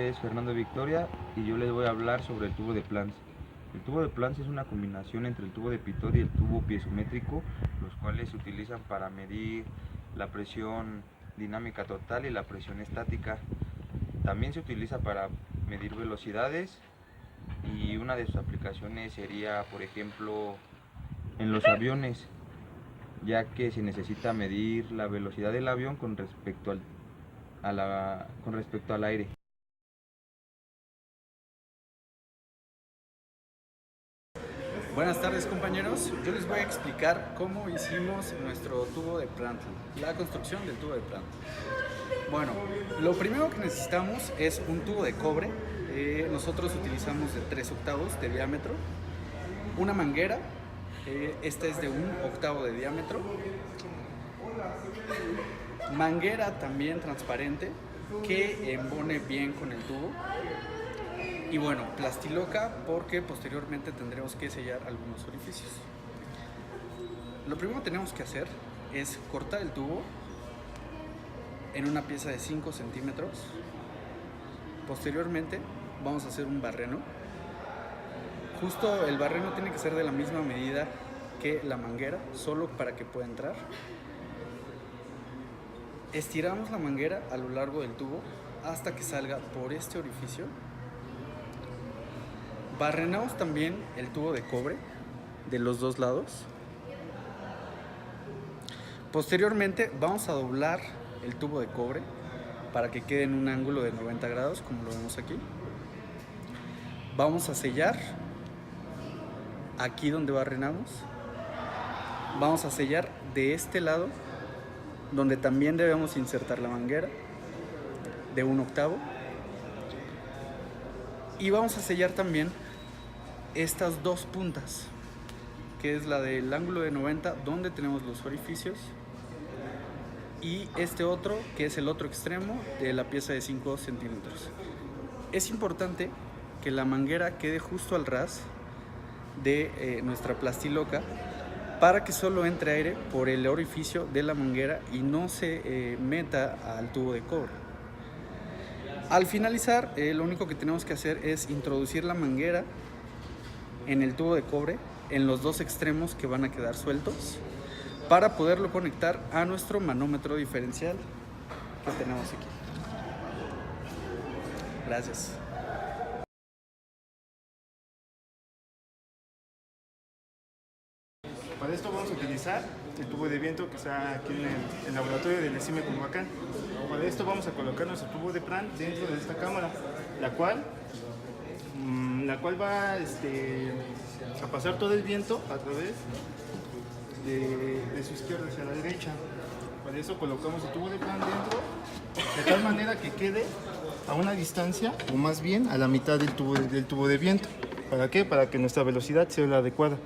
nombre es Fernando Victoria y yo les voy a hablar sobre el tubo de Planck. El tubo de Planck es una combinación entre el tubo de Pitot y el tubo piezométrico, los cuales se utilizan para medir la presión dinámica total y la presión estática. También se utiliza para medir velocidades y una de sus aplicaciones sería, por ejemplo, en los aviones, ya que se necesita medir la velocidad del avión con respecto al aire. Buenas tardes, compañeros, yo les voy a explicar cómo hicimos nuestro tubo de Prandtl, la construcción del tubo de Prandtl. Bueno, lo primero que necesitamos es un tubo de cobre. Nosotros utilizamos de 3/8 de diámetro, una manguera, esta es de 1/8 de diámetro, manguera también transparente que embone bien con el tubo. Y bueno, plastiloca, porque posteriormente tendremos que sellar algunos orificios. Lo primero que tenemos que hacer es cortar el tubo en una pieza de 5 centímetros. Posteriormente vamos a hacer un barreno. Justo el barreno tiene que ser de la misma medida que la manguera, solo para que pueda entrar. Estiramos la manguera a lo largo del tubo hasta que salga por este orificio. Barrenamos también el tubo de cobre de los dos lados. Posteriormente vamos a doblar el tubo de cobre para que quede en un ángulo de 90 grados, como lo vemos aquí. Vamos a sellar aquí donde barrenamos. Vamos a sellar de este lado, donde también debemos insertar la manguera de 1/8. Y vamos a sellar también estas dos puntas, que es la del ángulo de 90 donde tenemos los orificios, y este otro que es el otro extremo de la pieza de 5 centímetros. Es importante que la manguera quede justo al ras de nuestra plastiloca, para que solo entre aire por el orificio de la manguera y no se meta al tubo de cobre. Al finalizar, lo único que tenemos que hacer es introducir la manguera en el tubo de cobre, en los dos extremos que van a quedar sueltos, para poderlo conectar a nuestro manómetro diferencial que tenemos aquí. Gracias. Para esto vamos a utilizar el tubo de viento que está aquí en el laboratorio del ECIME Culhuacán. Para esto vamos a colocar nuestro tubo de Prandtl dentro de esta cámara, la cual va a pasar todo el viento a través de su izquierda hacia la derecha. Para eso colocamos el tubo de Prandtl dentro, de tal manera que quede a una distancia, o más bien a la mitad del tubo de viento. ¿Para qué? Para que nuestra velocidad sea la adecuada,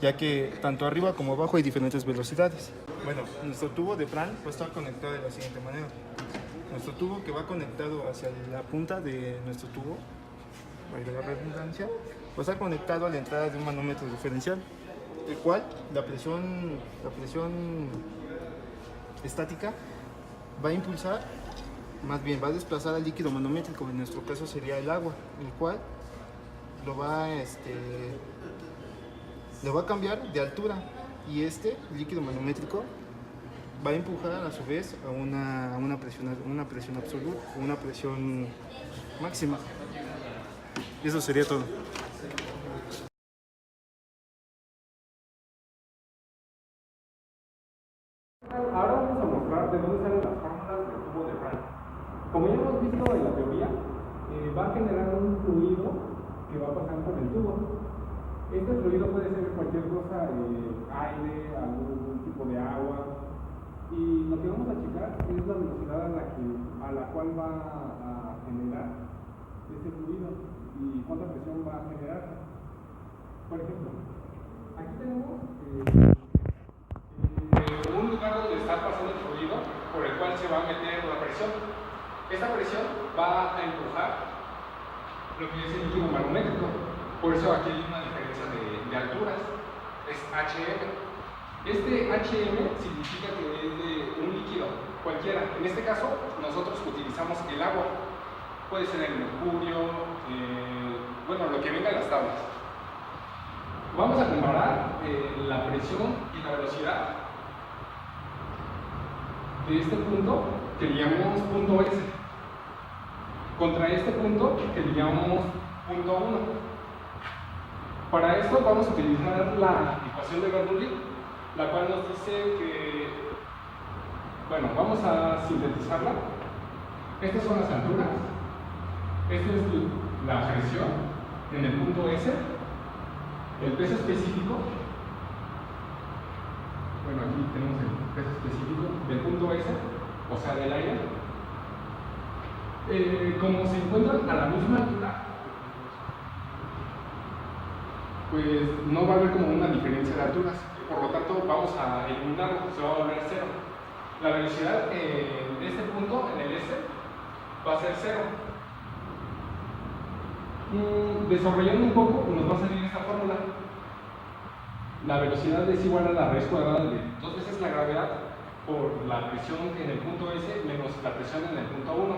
ya que tanto arriba como abajo hay diferentes velocidades. Bueno, nuestro tubo de Prandtl va a estar conectado de la siguiente manera. Nuestro tubo que va conectado hacia la punta de nuestro tubo, valga la redundancia, va a estar conectado a la entrada de un manómetro diferencial, el cual la presión estática va a impulsar, más bien va a desplazar al líquido manométrico, en nuestro caso sería el agua, el cual lo va a cambiar de altura, y este líquido manométrico va a empujar a su vez a una presión absoluta, una presión máxima. Eso sería todo. Ahora vamos a mostrar de dónde salen las fórmulas del tubo de Prandtl. Como ya hemos visto en la teoría, va a generar un fluido que va a pasar por el tubo. Este fluido puede ser cualquier cosa, aire, algún tipo de agua. Y lo que vamos a checar es la velocidad a la cual va a generar ese fluido y cuánta presión va a generar. Por ejemplo, aquí tenemos un lugar donde está pasando el fluido por el cual se va a meter la presión. Esta presión va a empujar lo que es el líquido manométrico. Por eso aquí hay una diferencia de alturas. Es HM. Este HM significa que es de un líquido cualquiera. En este caso, nosotros utilizamos el agua. puede ser el mercurio, bueno, lo que venga en las tablas. Vamos a comparar la presión y la velocidad de este punto que le llamamos punto S contra este punto que le llamamos punto 1. Para esto vamos a utilizar la ecuación de Bernoulli, la cual nos dice que, bueno, vamos a sintetizarla. Estas son las alturas, esta es la presión en el punto S, el peso específico, bueno, aquí tenemos el peso específico del punto S, o sea, del aire. Como se encuentran a la misma altura, pues no va a haber como una diferencia de alturas, por lo tanto vamos a eliminarlo, se va a volver cero. La velocidad en este punto, en el S, va a ser cero. Desarrollando un poco, nos va a salir esta fórmula. La velocidad es igual a la raíz cuadrada de 2 veces la gravedad por la presión en el punto S menos la presión en el punto 1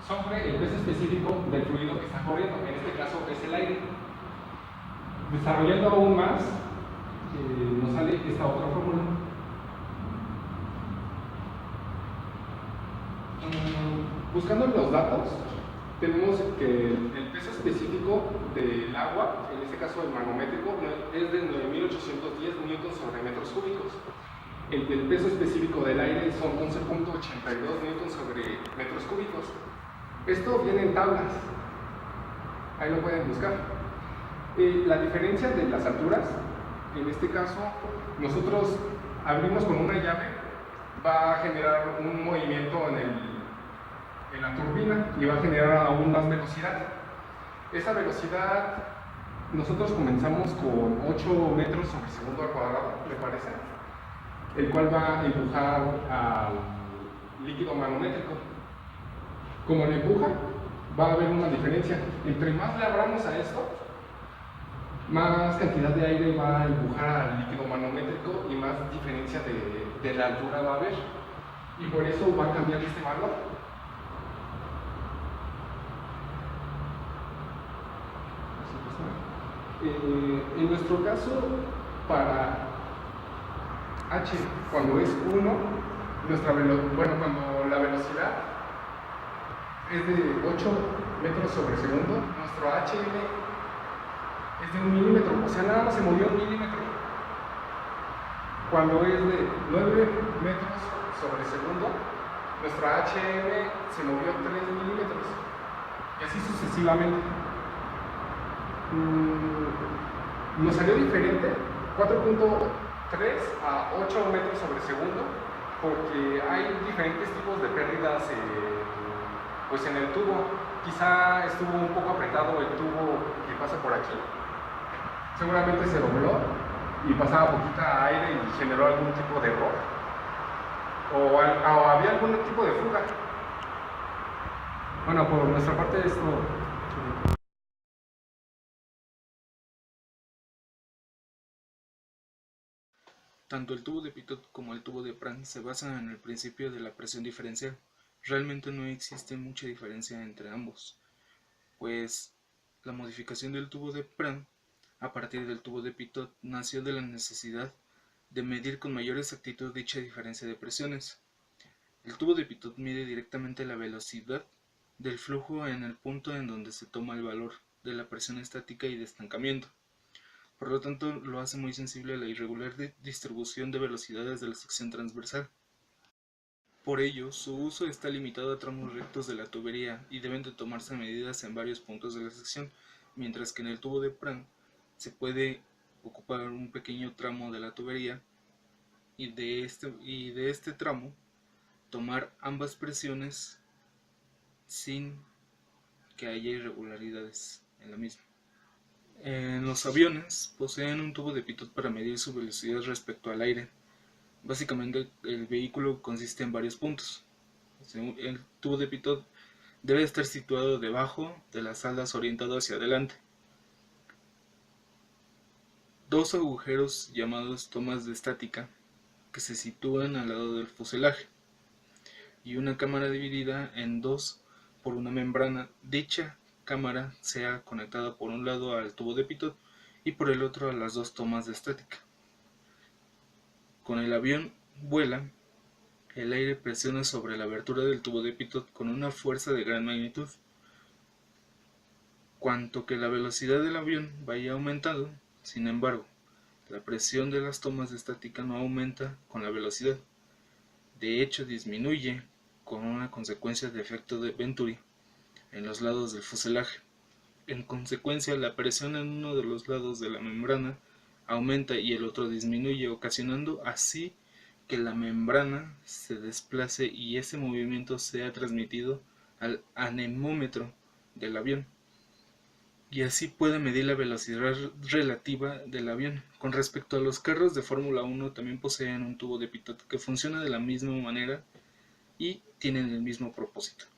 sobre el peso específico del fluido que está corriendo, en este caso es el aire. Desarrollando aún más, nos sale esta otra fórmula. Buscando los datos, tenemos que el peso específico del agua, en este caso el manométrico, es de 9.810 newtons sobre metros cúbicos. El del peso específico del aire son 11.82 newtons sobre metros cúbicos. Esto viene en tablas, ahí lo pueden buscar. La diferencia de las alturas, en este caso, nosotros abrimos con una llave, va a generar un movimiento en la turbina y va a generar aún más velocidad. Esa velocidad, nosotros comenzamos con 8 metros sobre segundo al cuadrado, me parece, el cual va a empujar al líquido manométrico. Como le empuja, va a haber una diferencia. Entre más le abramos a esto, más cantidad de aire va a empujar al líquido manométrico y más diferencia de la altura va a haber. Y por eso va a cambiar este valor. En nuestro caso, para H, cuando es 1, cuando la velocidad es de 8 metros sobre segundo, nuestro HM es de 1 milímetro, o sea, nada más se movió 1 milímetro. Cuando es de 9 metros sobre segundo, nuestra HM se movió 3 milímetros, y así sucesivamente. Nos salió diferente, 4.3 a 8 metros sobre segundo, porque hay diferentes tipos de pérdidas pues en el tubo. Quizá estuvo un poco apretado el tubo que pasa por aquí, seguramente se dobló y pasaba poquita aire y generó algún tipo de error, o había algún tipo de fuga. Bueno, por nuestra parte esto. Tanto el tubo de Pitot como el tubo de Pran se basan en el principio de la presión diferencial. Realmente no existe mucha diferencia entre ambos, pues la modificación del tubo de Pran a partir del tubo de Pitot nació de la necesidad de medir con mayor exactitud dicha diferencia de presiones. El tubo de Pitot mide directamente la velocidad del flujo en el punto en donde se toma el valor de la presión estática y de estancamiento. Por lo tanto, lo hace muy sensible a la irregular distribución de velocidades de la sección transversal. Por ello, su uso está limitado a tramos rectos de la tubería y deben de tomarse medidas en varios puntos de la sección, mientras que en el tubo de Pran se puede ocupar un pequeño tramo de la tubería y de este tramo tomar ambas presiones sin que haya irregularidades en la misma. Los aviones poseen un tubo de Pitot para medir su velocidad respecto al aire. Básicamente el vehículo consiste en varios puntos. El tubo de Pitot debe estar situado debajo de las alas orientado hacia adelante. Dos agujeros llamados tomas de estática que se sitúan al lado del fuselaje y una cámara dividida en dos por una membrana. Dicha cámara sea conectada por un lado al tubo de pitot y por el otro a las dos tomas de estática. Con el avión vuela, el aire presiona sobre la abertura del tubo de pitot con una fuerza de gran magnitud. Cuanto que la velocidad del avión vaya aumentando, sin embargo, la presión de las tomas de estática no aumenta con la velocidad. De hecho, disminuye con una consecuencia de efecto de Venturi en los lados del fuselaje. En consecuencia, la presión en uno de los lados de la membrana aumenta y el otro disminuye, ocasionando así que la membrana se desplace y ese movimiento sea transmitido al anemómetro del avión. Y así puede medir la velocidad relativa del avión. Con respecto a los carros de Fórmula 1, también poseen un tubo de pitot que funciona de la misma manera y tienen el mismo propósito.